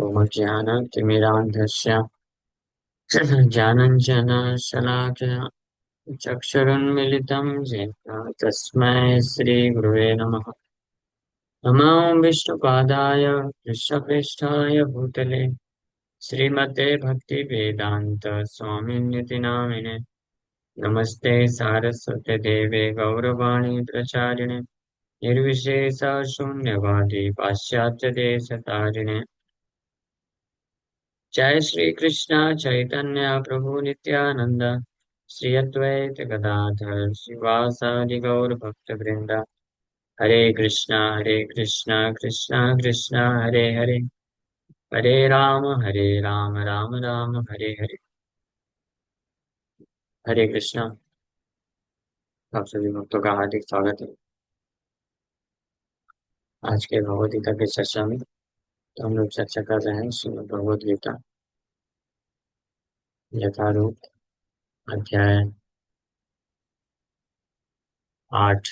ज्ञानतिमिरान्धस्य ज्ञानञ्जनशलाकया चक्षुरुन्मिलितं येन तस्मै श्रीगुरुवे नमः। नमो विष्णुपादाय कृष्णप्रेष्ठाय भूतले श्रीमते भक्तिवेदान्त स्वामिन्यति नामिने। नमस्ते सारस्वते देवे गौरवाणी प्रचारिणे निर्विशेष शून्यवादी पाश्चात्य देशतारिणे। जय श्री कृष्ण चैतन्य प्रभु नित्यानंद श्री अद्वैत गदाधर श्रीवासादि गौर भक्त वृंदा। हरे कृष्णा कृष्णा कृष्णा हरे हरे, हरे राम राम राम हरे हरे। हरे कृष्णा। आप सभी भक्तों का हार्दिक स्वागत है आज के भगवद गीता की चर्चा में। तो हम लोग चर्चा कर रहे हैं श्रीमद् भगवद गीता यथारूप अध्याय 8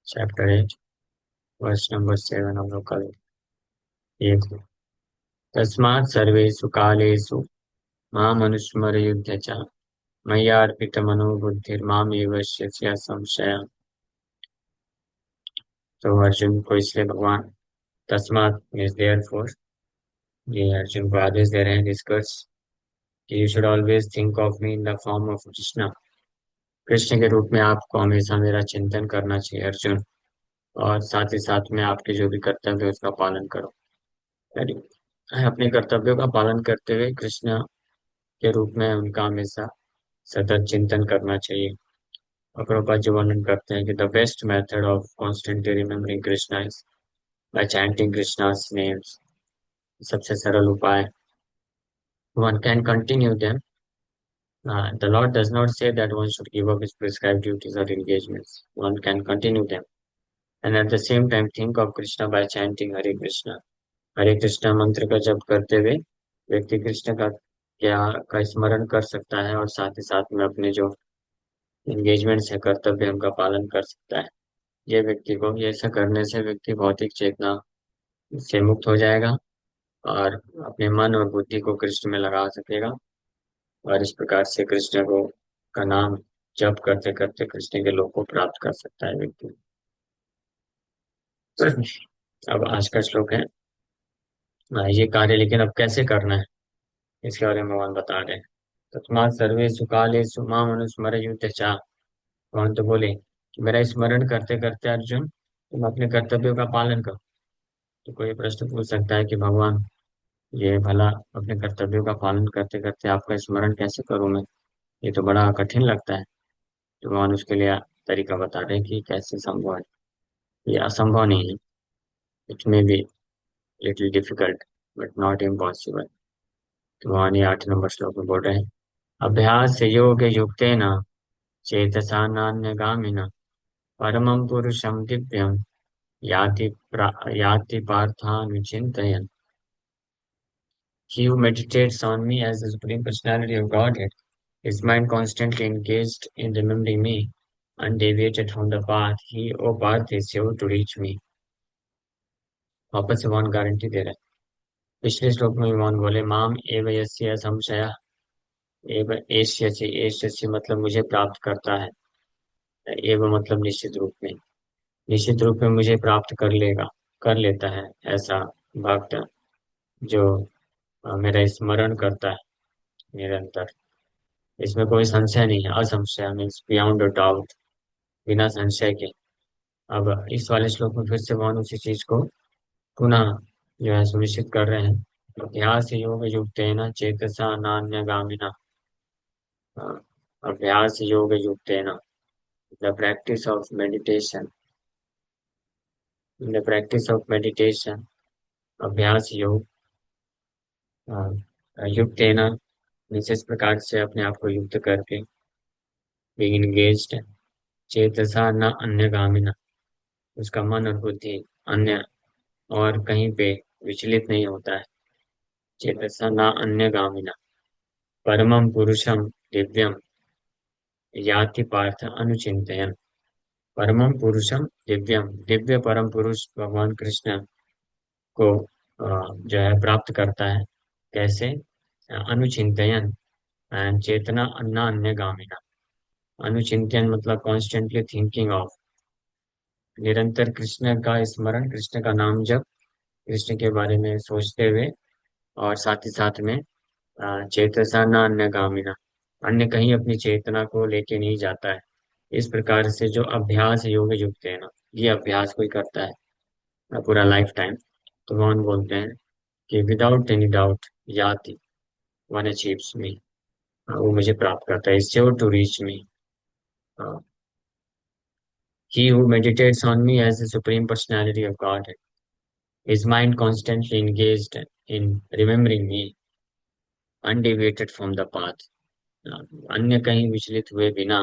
चैप्टर 8 वर्ष नंबर 7 हम लोग कल ये थे। तस्मात् सर्वेषु कालेषु मामनुस्मरयुध्य च मय्यार्पितमनो बुद्धिर्मामेव वैश्यस्य संशय। तो अर्जुन को इसलिए भगवान तस्मात् मीन्स देयरफॉर, ये अर्जुन को आदेश दे रहे हैं डिस्कस कि you should always think of me in the form of Krishna. Krishna के रूप में आपको हमेशा मेरा चिंतन करना चाहिए अर्जुन, और साथ ही साथ में आपके जो भी कर्तव्य है उसका पालन करो। यानी अपने कर्तव्यों का पालन करते हुए कृष्ण के रूप में उनका हमेशा सतत चिंतन करना चाहिए। और प्रभुपाद जी वर्णन करते हैं कि the best method of constantly remembering Krishna is by chanting Krishna's names. सबसे सरल उपाय, one can continue them. The Lord does not say that one should give up his prescribed duties or engagements. One can continue them and at the same time think of Krishna by chanting हरे कृष्णा मंत्र का जप करते हुए व्यक्ति कृष्ण का स्मरण कर सकता है, और साथ ही साथ में अपने जो एंगेजमेंट्स है कर्तव्य उनका पालन कर सकता है। ये व्यक्ति को ये ऐसा करने से व्यक्ति भौतिक चेतना से मुक्त हो जाएगा और अपने मन और बुद्धि को कृष्ण में लगा सकेगा, और इस प्रकार से कृष्ण को का नाम जप करते करते कृष्ण के लोक को प्राप्त कर सकता है व्यक्ति। अब आज का श्लोक है, ये कार्य लेकिन अब कैसे करना है इसके बारे में भगवान बता रहे हैं। तस्मात् सर्वेषु कालेषु माम अनुस्मरयुध्य च। भगवान तो बोले कि मेरा स्मरण करते करते अर्जुन तुम अपने कर्तव्यों का पालन करो। तो कोई प्रश्न पूछ सकता है कि भगवान ये भला अपने कर्तव्यों का पालन करते करते आपका स्मरण कैसे करूं मैं, ये तो बड़ा कठिन लगता है। तो भगवान उसके लिए तरीका बता रहे हैं कि कैसे संभव है। ये असंभव नहीं है, it may be little difficult but not impossible. तो भगवान ये 8 नंबर श्लोक में बोल रहे हैं, अभ्यास योग युक्तेन चेतसा नान्यगामिना परमं पुरुषं दिव्यं याति पार्थानुचिन्तयन्। He who meditates on me as the Supreme Personality of Godhead, his mind constantly engaged in remembering me, undeviated from the path, he, O Parth, is sure to reach me। वापस से भगवान गारंटी दे रहे हैं। पिछले श्लोक में भगवान बोले माम एव यस्य संशय एव एष्यसि। एष्यसि मतलब मुझे प्राप्त करता है, एव मतलब निश्चित रूप में, निश्चित रूप में मुझे प्राप्त कर लेगा, कर लेता है ऐसा भक्त जो मेरा स्मरण करता है निरंतर। इसमें कोई संशय नहीं है, असंशय मीन्स बियॉन्ड डाउट, बिना संशय के। अब इस वाले श्लोक में फिर से भगवान उसी चीज को पुनः जो है सुनिश्चित कर रहे हैं। अभ्यास योग युक्तेन चेतसा नान्यगामिना। अभ्यास योग युक्तेन, the practice of meditation, the practice of meditation, अभ्यास योग युक्तेन विशेष प्रकार से अपने आप को युक्त करके, बीइंग एंगेज्ड, चेतसा न अन्य गामिना, उसका मन और बुद्धि अन्य और कहीं पे विचलित नहीं होता है। चेतसा न अन्य गामिना परमम पुरुषम दिव्यम याति पार्थ अनुचिंतयन। परमम पुरुषम दिव्यम, दिव्य परम पुरुष भगवान कृष्ण को जो है प्राप्त करता है। कैसे? अनुचिंतयन एंड चेतना अन्ना अन्य गामिना। अनुचिंतन मतलब कॉन्स्टेंटली थिंकिंग ऑफ, निरंतर कृष्ण का स्मरण, कृष्ण का नाम जप, कृष्ण के बारे में सोचते हुए, और साथ ही साथ में चेतसा न अन्य गामिना, अन्य कहीं अपनी चेतना को लेके नहीं जाता है। इस प्रकार से जो अभ्यास योग युक्त है ना, ये अभ्यास कोई करता है पूरा लाइफ टाइम, तो भगवान बोलते हैं कि विदाउट एनी डाउट याति, वन अचीव्स मी, वो मुझे प्राप्त करता है, sure to reach me. He who meditates on me as the Supreme Personality of Godhead, his mind constantly engaged in remembering me, undeviated from the path. अन्य कहीं विचलित हुए बिना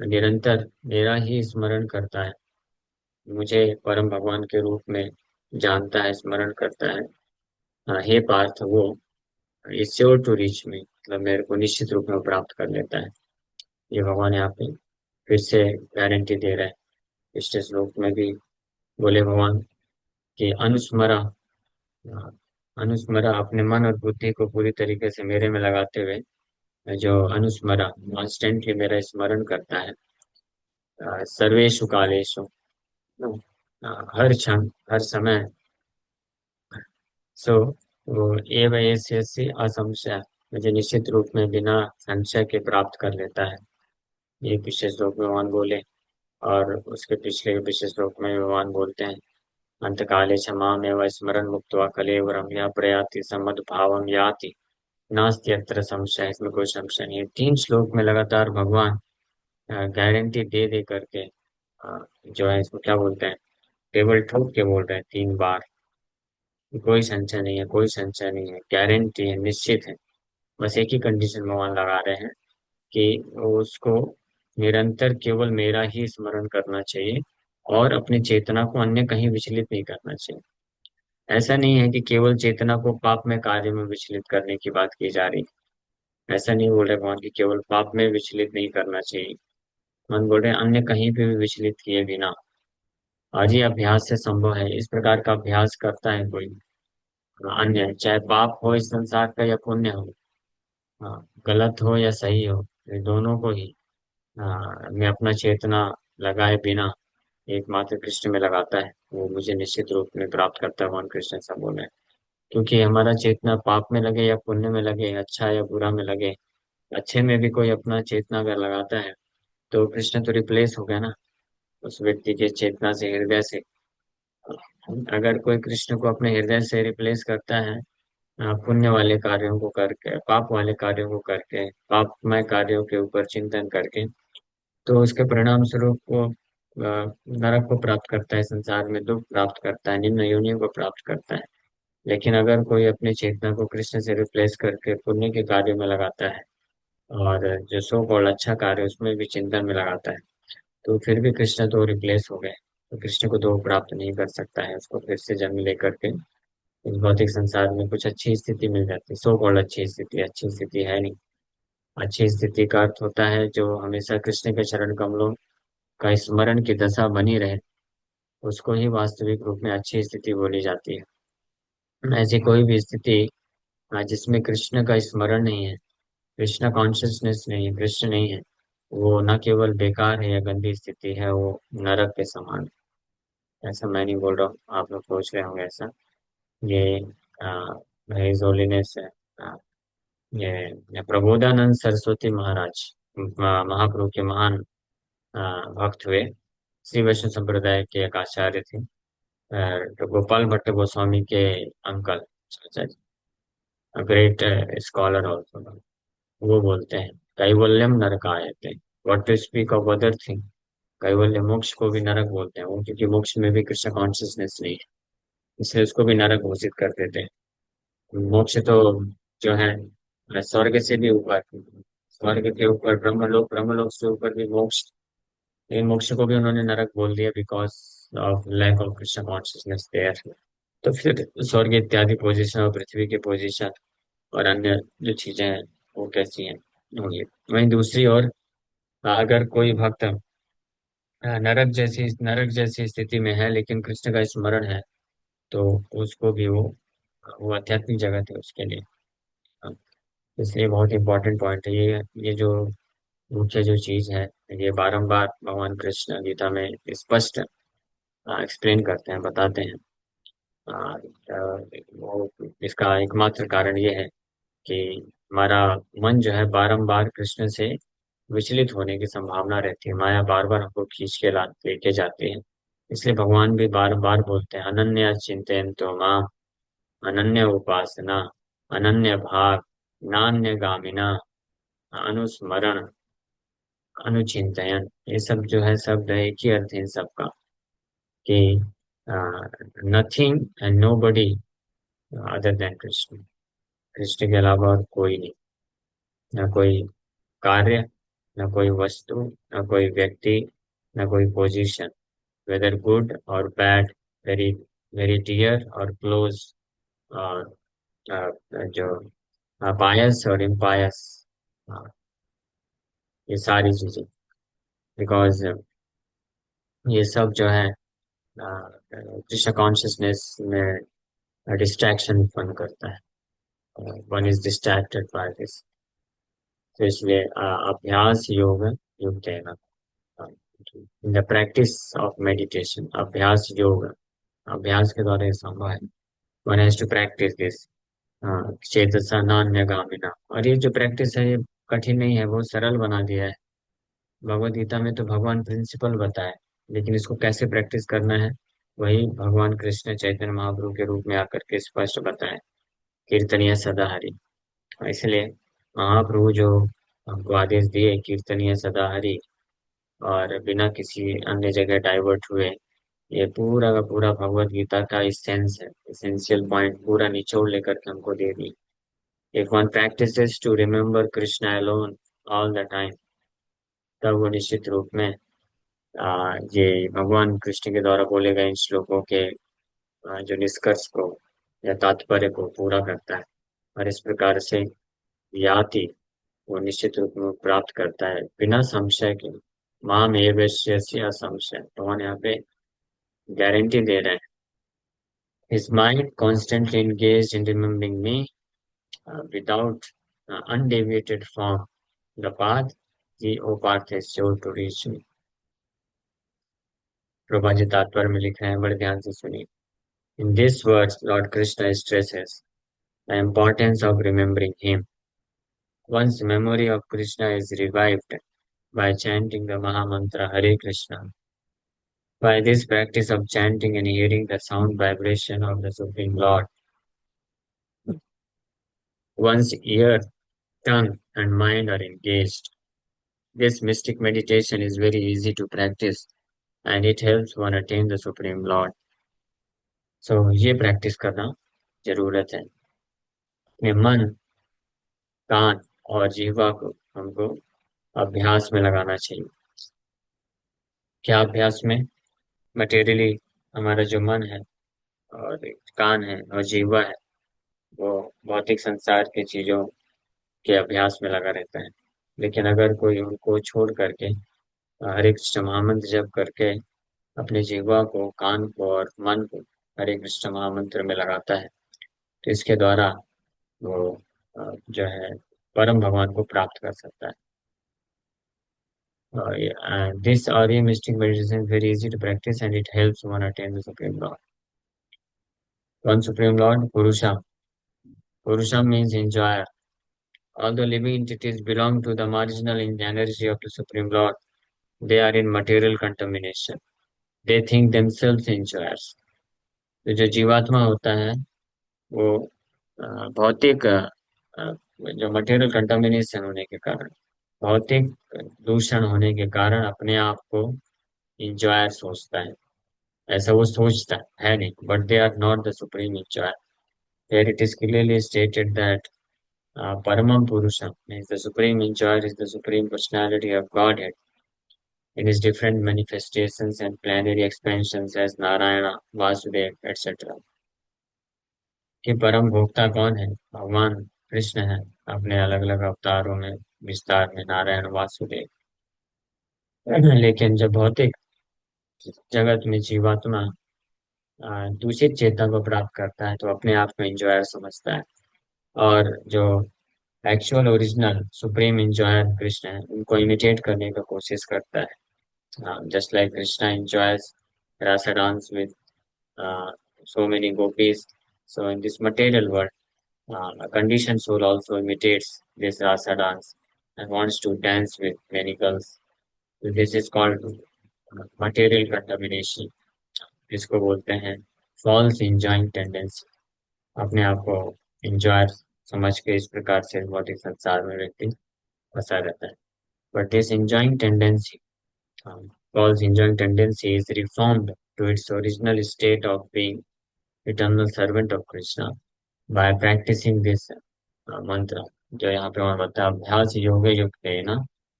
निरंतर मेरा ही स्मरण करता है, मुझे परम भगवान के रूप में जानता है, स्मरण करता है। हे पार्थ, वो is sure to reach me, मतलब मेरे को निश्चित रूप में प्राप्त कर लेता है। ये भगवान यहाँ पे फिर से गारंटी दे रहे हैं। पिछले श्लोक में भी बोले भगवान कि अनुस्मरा, अनुस्मरा अपने मन और बुद्धि को पूरी तरीके से मेरे में लगाते हुए, जो अनुस्मरा कॉन्स्टेंटली मेरा स्मरण करता है, सर्वेषु कालेषु, हर क्षण हर समय, सो वो एव एष्यसि असंशय, मुझे निश्चित रूप में बिना संशय के प्राप्त कर लेता है। ये पिछले श्लोक में भगवान बोले। और उसके पिछले के पिछले श्लोक में भगवान बोलते हैं अंतकाले क्षमामेव स्मरण मुक्त्वा कलेवरम या प्रयाति समद्भावम याति, नास्ति अत्र संशय, इसमें कोई संशय नहीं है। 3 श्लोक में लगातार भगवान गारंटी दे दे करके जो है इसको क्या बोलते हैं, टेबल ठोक के बोल रहे हैं 3 बार कि कोई संशय नहीं है, कोई संशय नहीं है, गारंटी है, निश्चित है। बस एक ही कंडीशन भगवान लगा रहे हैं कि उसको निरंतर केवल मेरा ही स्मरण करना चाहिए, और अपनी चेतना को अन्य कहीं विचलित नहीं करना चाहिए। ऐसा नहीं है कि केवल चेतना को पाप में कार्य में विचलित करने की बात की जा रही है। ऐसा नहीं बोल रहे भगवान की केवल पाप में विचलित नहीं करना चाहिए। मन बोल रहे हैं अन्य कहीं पे भी विचलित किए बिना। और ये अभ्यास से संभव है। इस प्रकार का अभ्यास करता है कोई, अन्य चाहे पाप हो इस संसार का या पुण्य हो, गलत हो या सही हो, ये दोनों को ही मैं अपना चेतना लगाए बिना एकमात्र कृष्ण में लगाता है, वो मुझे निश्चित रूप में प्राप्त करता है। भगवान कृष्ण ऐसा बोले। क्योंकि हमारा चेतना पाप में लगे या पुण्य में लगे, अच्छा या बुरा में लगे, अच्छे में भी कोई अपना चेतना अगर लगाता है, तो कृष्ण तो रिप्लेस हो गया ना उस व्यक्ति के चेतना से, हृदय से। अगर कोई कृष्ण को अपने हृदय से रिप्लेस करता है पुण्य वाले कार्यों को करके, पाप वाले कार्यों को करके, पापमय कार्यों के ऊपर चिंतन करके, तो उसके परिणाम स्वरूप वो नरक को प्राप्त करता है, संसार में दुख प्राप्त करता है, निम्न योनियों को प्राप्त करता है। लेकिन अगर कोई अपनी चेतना को कृष्ण से रिप्लेस करके पुण्य के कार्य में लगाता है, और जो सो कॉल्ड अच्छा कार्य उसमें भी चिंतन में लगाता है, तो फिर भी कृष्ण तो रिप्लेस हो गए, तो कृष्ण को तो वो प्राप्त नहीं कर सकता है। उसको फिर से जन्म लेकर के इस भौतिक संसार में कुछ अच्छी स्थिति मिल जाती है, सो कॉल्ड अच्छी स्थिति, अच्छी स्थिति है नहीं। अच्छी स्थिति का अर्थ होता है जो हमेशा कृष्ण के चरण कमलों का स्मरण की दशा बनी रहे, उसको ही वास्तविक रूप में अच्छी स्थिति बोली जाती है। ऐसी कोई भी स्थिति जिसमें कृष्ण का स्मरण नहीं है, कृष्ण कॉन्शियसनेस नहीं है, कृष्ण नहीं है, वो न केवल बेकार है या गंदी स्थिति है, वो नरक के समान है। ऐसा मैं नहीं बोल रहा हूँ, आप लोग सोच रहे होंगे ऐसा। ये हिज होलीनेस है, आ, ये प्रबोधानंद सरस्वती महाराज, महाप्रभु के महान भक्त हुए, श्री वैष्णव संप्रदाय के एक आचार्य थे। तो गोपाल भट्ट गोस्वामी के अंकल, ग्रेट स्कॉलर ऑल्सो, वो बोलते हैं कैवल्यम नरकायते, what to speak of other thing. कैवल्य मोक्ष को भी नरक बोलते हैं वो, क्योंकि मोक्ष में भी कृष्ण कॉन्शियसनेस नहीं है, इसलिए उसको भी नरक घोषित कर देते हैं। मोक्ष तो जो है स्वर्ग से भी ऊपर, स्वर्ग के ऊपर ब्रह्मलोक, ब्रह्मलोक से ऊपर भी मोक्ष, लेकिन मोक्ष को भी उन्होंने नरक बोल दिया because of lack of Krishna consciousness there. तो फिर स्वर्ग इत्यादि पोजीशन और पृथ्वी की पोजीशन और अन्य जो चीजें हैं वो कैसी हैं होंगी। वहीं दूसरी ओर अगर कोई भक्त नरक जैसी स्थिति में है लेकिन कृष्ण का स्मरण है, तो उसको भी वो वो आध्यात्मिक जगत है उसके लिए। हाँ, इसलिए बहुत इंपॉर्टेंट पॉइंट है ये जो मुख्य जो चीज है, ये बारंबार भगवान कृष्ण गीता में स्पष्ट एक्सप्लेन करते हैं, बताते हैं। आ, वो इसका एकमात्र कारण ये है कि हमारा मन जो है बारंबार कृष्ण से विचलित होने की संभावना रहती है, माया बार बार हमको खींच के ला लेके जाती है। इसलिए भगवान भी बार बार बोलते हैं, अनन्या चिंतयन्तो माम, अनन्य उपासना, अनन्य भाव, नान्य गामिना, अनुस्मरण, अनुचिंतन। ये सब जो है सब एक ही अर्थ है इन सबका, कि nothing and nobody other than Krishna. Krishna के अलावा और कोई नहीं, न कोई कार्य, न कोई वस्तु, न कोई व्यक्ति, न कोई पोजीशन, वेदर गुड और बैड, वेरी वेरी डियर और क्लोज, और जो पायस और इम्पायस, ये सारी चीजें। बिकॉज ये सब जो है कृष्ण कॉन्शियसनेस में डिस्ट्रैक्शन उत्पन्न करता है। One is distracted by this. तो इसलिए अभ्यास योग युक्त है ना, in the practice of meditation, अभ्यास योग, अभ्यास के द्वारा ये संभव है। One has to practice this चेतसा नान्य गामिना। और ये जो प्रैक्टिस है ये कठिन नहीं है, बहुत सरल बना दिया है भगवत गीता में। तो भगवान प्रिंसिपल बताए, लेकिन इसको कैसे प्रैक्टिस करना है वही भगवान कृष्ण चैतन्य महाप्रभु के रूप में आकर के स्पष्ट बताए, कीर्तनीय सदा हरि। इसलिए महाप्रभु जो हमको आदेश दिए कीर्तनीय सदा हरि, और बिना किसी अन्य जगह डाइवर्ट हुए, ये पूरा का पूरा भगवत गीता का इसेंस है, इसेंशियल पॉइंट पूरा निचोड़ लेकर के हमको दे दी। If one practises to remember Krishna alone all the time, तब वो निश्चित रूप में ये भगवान कृष्ण के द्वारा बोले गए इन श्लोकों के जो निष्कर्ष को या तात्पर्य को पूरा करता है। और इस प्रकार से याति, वो निश्चित रूप में प्राप्त करता है बिना संशय के। माम एवस्य संशय, भगवान यहाँ पे गारंटी दे रहे हैं। His mind constantly engaged in remembering me without undeviated from the path he O path is sure to reach me। Prabha ji तात्पर्य में लिख रहे हैं, बड़े ध्यान से सुनिए। In these words, Lord Krishna stresses the importance of remembering him. One's memory of Krishna is revived by chanting the Mahamantra Hare Krishna. By this practice of chanting and hearing the sound vibration of the Supreme Lord, one's ear, tongue, and mind are engaged. This mystic meditation is very easy to practice and it helps one attain the Supreme Lord. So, ये practice करना जरूरत है। अपने मन, कान और जीवा को हमको अभ्यास में लगाना चाहिए। क्या अभ्यास में? मटेरियली हमारा जो मन है और कान है और जीवा है, वो भौतिक संसार की चीजों के अभ्यास में लगा रहता है। लेकिन अगर कोई उनको छोड़ करके हरे कृष्ण महामंत्र जप करके अपने जीवा को, कान को और मन को हरे कृष्ण महामंत्र में लगाता है, तो इसके द्वारा वो जो है परम भगवान को प्राप्त कर सकता है। This Arya mystic meditation is very easy to practice and it helps one attain the Supreme Lord. One Supreme Lord, Purusha. Purusha means enjoyer. Although living entities belong to the marginal energy of the Supreme Lord, they are in material contamination. They think themselves enjoyers. तो जो जीवात्मा होता है वो भौतिक जो material contamination होने के कारण, भौतिक दूषण होने के कारण अपने आप को इंजॉयर सोचता है। ऐसा वो सोचता है नहीं, but they are not the supreme enjoyer. Here it is clearly stated that Paramam Purusha means the supreme enjoyer is the supreme personality of Godhead in his different manifestations and plenary expansions as Narayana, Vasudev, etc. कि परम भोक्ता कौन है? भगवान कृष्ण है, अपने अलग अलग अवतारों में, विस्तार में नारायण, वासुदेव। लेकिन जब भौतिक जगत में जीवात्मा दूषित चेतना को प्राप्त करता है तो अपने आप को एंजॉयर समझता है। और जो actual original supreme enjoyer Krishna है उनको इमिटेट करने का कोशिश करता है, just like Krishna enjoys rasa dance with so many gopis. So in this material world, a conditioned soul also imitates this rasa dance and wants to dance with many girls. So this is called material contamination. इसको बोलते हैं false enjoying tendency. अपने आप को enjoy समझ के इस प्रकार से भौतिक संसार में व्यक्ति फंसा रहता है। But this enjoying tendency, false enjoying tendency is reformed to its original state of being eternal servant of Krishna by practicing this mantra, जो यहाँ पे और बता अभ्यास योग युक्त है ना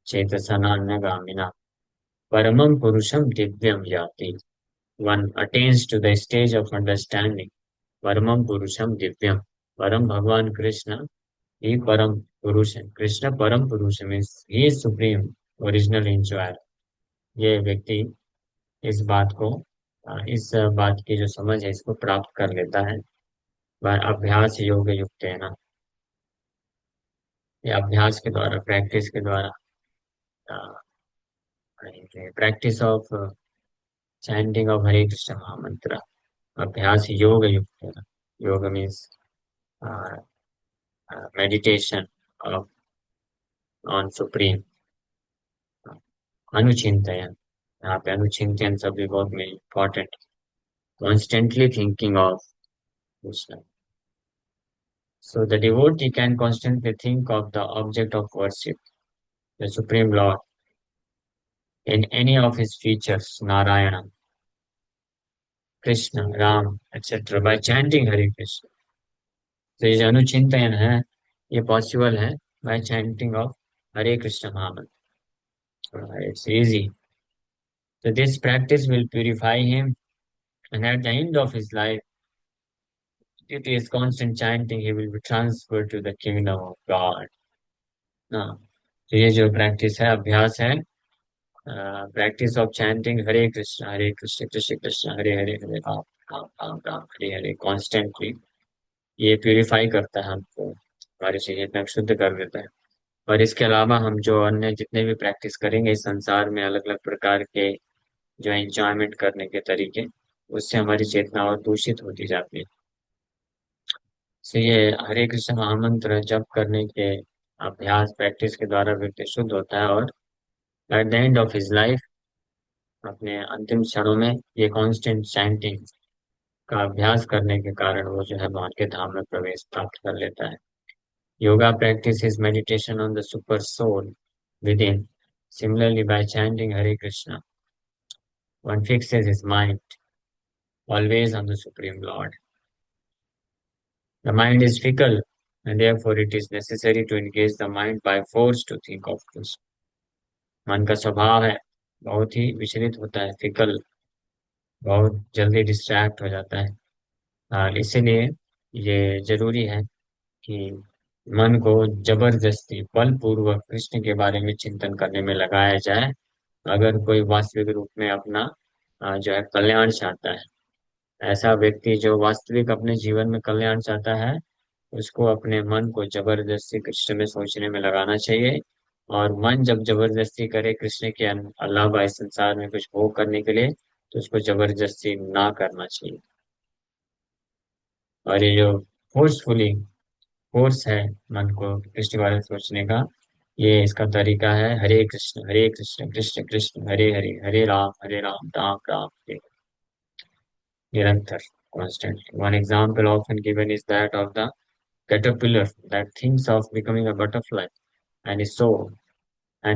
चेतसना गामिना परमम पुरुषम दिव्यम याति। One attains to the stage of understanding परमम पुरुषम दिव्यम। परम भगवान कृष्ण ही परम पुरुष है। कृष्ण परम पुरुष means he is supreme original enjoyer. ये व्यक्ति इस बात को इस बात की जो समझ है इसको प्राप्त कर लेता है वह अभ्यास योग युक्त है ना। ये अभ्यास के द्वारा प्रैक्टिस के द्वारा practice of chanting of Hare Krishna महामंत्र अभ्यास योग युक्त है ना। योग means meditation of on supreme अनुचिंतन। यहाँ पे अनुचिंतन शब्द भी बहुत में important. Constantly thinking of Krishna. So the devotee can constantly think of the object of worship, the Supreme Lord, in any of his features, Narayana, Krishna, Ram, etc. by chanting Hare Krishna. तो ये जो अनुचिंतन है ये possible है by chanting of Hare Krishna Mahamantra. It's easy. So this practice will purify him, and at the end of his life, due to his constant chanting, he will be transferred to the kingdom of God. ना तो ये जो practice है अभ्यास है practice of chanting Hare Krishna Krishna Krishna Hare Hare Hare Ram Ram Ram Ram Hare Hare constantly ये purify करता है हमको हमारे शरीर में शुद्ध कर देता है। और इसके अलावा हम जो अन्य जितने भी प्रैक्टिस करेंगे इस संसार में अलग अलग प्रकार के जो एंजॉयमेंट करने के तरीके उससे हमारी चेतना और दूषित होती जाती है। तो ये हरे कृष्ण महामंत्र जप करने के अभ्यास प्रैक्टिस के द्वारा व्यक्ति शुद्ध होता है और at the end of his life अपने अंतिम क्षणों में ये कांस्टेंट चैंटिंग का अभ्यास करने के कारण वो जो है भगवान के धाम में प्रवेश प्राप्त कर लेता है। Yoga practice is meditation on the super soul within. Similarly, by chanting Hare Krishna, one fixes his mind always on the Supreme Lord. The mind is fickle, and therefore it is necessary to engage the mind by force to think of Krishna. मन का स्वभाव है बहुत ही विचलित होता है fickle बहुत जल्दी डिस्ट्रैक्ट हो जाता है। इसीलिए ये जरूरी है कि मन को जबरदस्ती बलपूर्वक कृष्ण के बारे में चिंतन करने में लगाया जाए अगर कोई वास्तविक रूप में अपना जो है कल्याण चाहता है। ऐसा व्यक्ति जो वास्तविक अपने जीवन में कल्याण चाहता है उसको अपने मन को जबरदस्ती कृष्ण में सोचने में लगाना चाहिए। और मन जब जबरदस्ती करे कृष्ण के अलावा इस संसार में कुछ भोग करने के लिए तो उसको जबरदस्ती ना करना चाहिए। और ये जो फोर्सफुली फोर्स है मन को कृष्ण के बारे में सोचने का ये इसका तरीका है हरे कृष्ण कृष्ण कृष्ण हरे हरे हरे राम राम राम हरे निरंतर constantly. One example often given is that of the caterpillar that thinks of becoming a butterfly and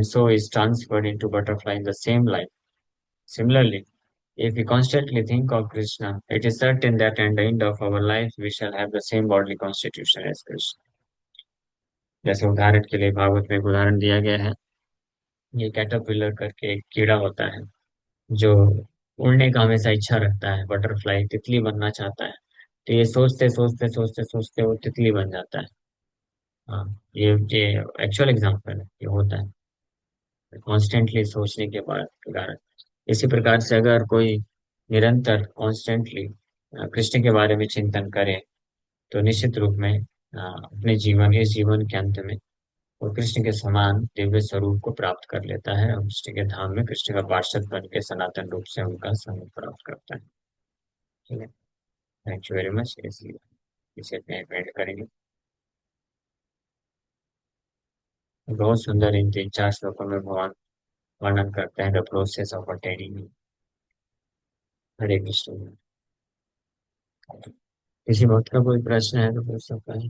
so is transferred into butterfly in the same life. Similarly, if we constantly think of Krishna, it is certain that at the end of our life we shall have the same bodily constitution as Krishna. जैसे उदाहरण के लिए भागवत में एक उदाहरण दिया गया है। ये कैटरपिलर करके एक कीड़ा होता है जो उड़ने का हमेशा इच्छा रखता है बटरफ्लाई तितली बनना चाहता है। तो ये सोचते सोचते सोचते सोचते वो तितली बन जाता है। हाँ ये एक्चुअल एग्जांपल है ये होता है कॉन्स्टेंटली सोचने के बाद के कारण। इसी प्रकार से अगर कोई निरंतर कॉन्स्टेंटली कृष्ण के बारे में चिंतन करे तो निश्चित रूप में अपने जीवन इस जीवन के अंत में वो कृष्ण के समान दिव्य स्वरूप को प्राप्त कर लेता है और कृष्ण के धाम में कृष्ण का पार्षद बन के सनातन रूप से उनका संग प्राप्त करता है। ठीक है। Thank you very much. इसे पेंट करेंगे। बहुत सुंदर इन 3-4 श्लोकों में भगवान वर्णन करते हैं द प्रोसेस ऑफ अटेनिंग। हरे कृष्ण। किसी भक्त का कोई प्रश्न है तो पूछ सकता है।